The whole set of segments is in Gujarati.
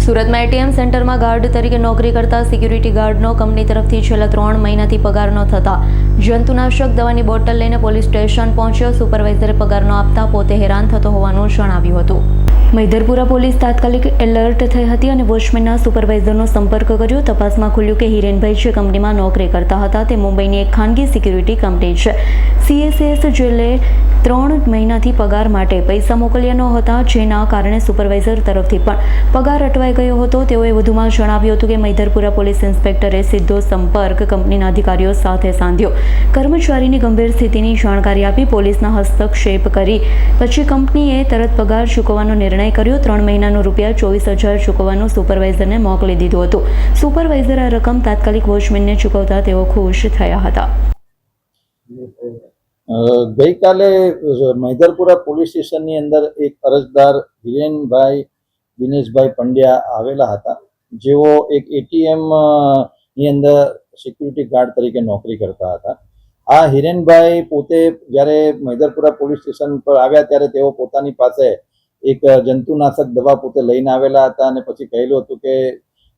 સુરતમાં એટીએમ સેન્ટરમાં ગાર્ડ તરીકે નોકરી કરતા સિક્યુરિટી ગાર્ડનો કંપની તરફથી છેલ્લા 3 મહિનાથી પગાર ન થતા જંતુનાશક દવાની બોટલ લઈને પોલીસ સ્ટેશન પહોંચ્યો. સુપરવાઇઝરે પગાર ન આપતા પોતે હેરાન થતો હોવાનું જણાવ્યું હતું. મૈધરપુરા પોલીસ તાત્કાલિક એલર્ટ થઈ હતી અને વોચમેનના સુપરવાઇઝરનો સંપર્ક કર્યો. તપાસમાં ખુલ્યું કે હિરેનભાઈ જે કંપનીમાં નોકરી કરતા હતા તે મુંબઈની એક ખાનગી સિક્યુરિટી કંપની છે. CSS જેલે 3 મહિનાથી પગાર માટે પૈસા મોકલ્યા ન હતા, જેના કારણે સુપરવાઇઝર તરફથી પણ પગાર અટવાઈ ગયો હતો. તેઓએ વધુમાં જણાવ્યું હતું કે મૈધરપુરા પોલીસ ઇન્સ્પેક્ટરે સીધો સંપર્ક કંપનીના અધિકારીઓ સાથે સાધ્યો. કર્મચારીની ગંભીર સ્થિતિની જાણકારી આપી પોલીસના હસ્તક્ષેપ કરી પછી કંપનીએ તરત પગાર ચૂકવવાનો નિર્ણય કર્યો. 3 મહિનાનું ₹24,000 ચૂકવવાનું સુપરવાઇઝરને મોકલી દીધું હતું. સુપરવાઇઝર આ રકમ તાત્કાલિક વોચમેનને ચૂકવતા તેઓ ખુશ થયા હતા. ગઈકાલે મૈધરપુરા પોલીસ સ્ટેશનની અંદર એક અરજદાર હિરેનભાઈ દિનેશભાઈ પંડ્યા આવેલા હતા, જેઓ એક ATM ની અંદર સિક્યુરિટી ગાર્ડ તરીકે નોકરી કરતા હતા. આ હિરેનભાઈ પોતે જ્યારે મૈધરપુરા પોલીસ સ્ટેશન પર આવ્યા ત્યારે તેઓ પોતાની પાસે એક જંતુનાશક દવા પોતે લઈને આવેલા હતા અને પછી કહેલું હતું કે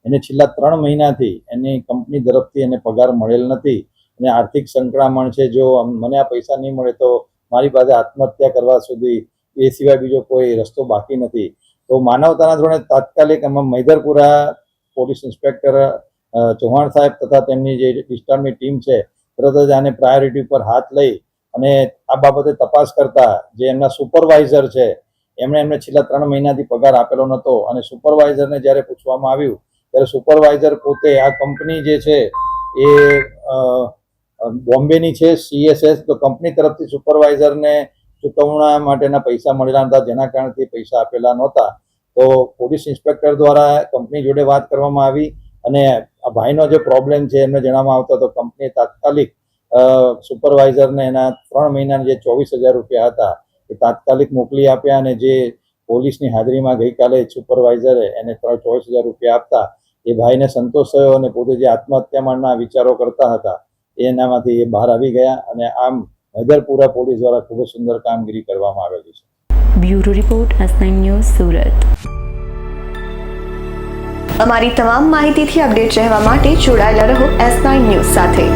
એને છેલ્લા 3 મહિનાથી એની કંપની તરફથી એને પગાર મળેલ નથી અને આર્થિક સંકળામણ છે. જો મને આ પૈસા નહીં મળે તો મારી પાસે આત્મહત્યા કરવા સુધી એ સિવાય બીજો કોઈ રસ્તો બાકી નથી. તો માનવતાના ધોરણે તાત્કાલિક મૈધરપુરા પોલીસ ઇન્સ્પેક્ટર ચૌહાણ સાહેબ તથા તેમની જે ડિસ્ટાફની ટીમ છે તરત જ આને પ્રાયોરિટી પર હાથ લઈ અને આ બાબતે તપાસ કરતા જે એમના સુપરવાઇઝર છે એમને છેલ્લા 3 મહિનાથી પગાર આપેલો નહોતો અને સુપરવાઇઝરને જ્યારે પૂછવામાં આવ્યું ત્યારે સુપરવાઇઝર પોતે આ કંપની જે છે એ બોમ્બેની છે CSS, તો કંપની તરફથી સુપરવાઇઝરને ચૂકવણા માટેના પૈસા મળેલા હતા, જેના કારણથી પૈસા આપેલા નહોતા. તો પોલીસ ઇન્સ્પેક્ટર દ્વારા કંપની જોડે વાત કરવામાં આવી અને આ ભાઈનો જે પ્રોબ્લેમ છે એમને જણાવવામાં આવતો તો કંપનીએ તાત્કાલિક સુપરવાઇઝરને એના 3 મહિનાના જે ₹24,000 હતા એ તાત્કાલિક મોકલી આપ્યા અને જે પોલીસની હાજરીમાં ગઈકાલે સુપરવાઇઝરે એને ₹24,000 આપતા એ ભાઈને સંતોષ થયો અને પોતે જે આત્મહત્યાના વિચારો કરતા હતા એનામાંથી એ બહાર આવી ગયા અને આમ મૈધરપુરા પોલીસ દ્વારા ખૂબ જ સુંદર કામગીરી કરવામાં આવેલી છે. Bureau report S9 news Surat. અમારી તમામ માહિતીથી અપડેટ રહેવા માટે જોડાયેલા રહો S9 ન્યૂઝ સાથે.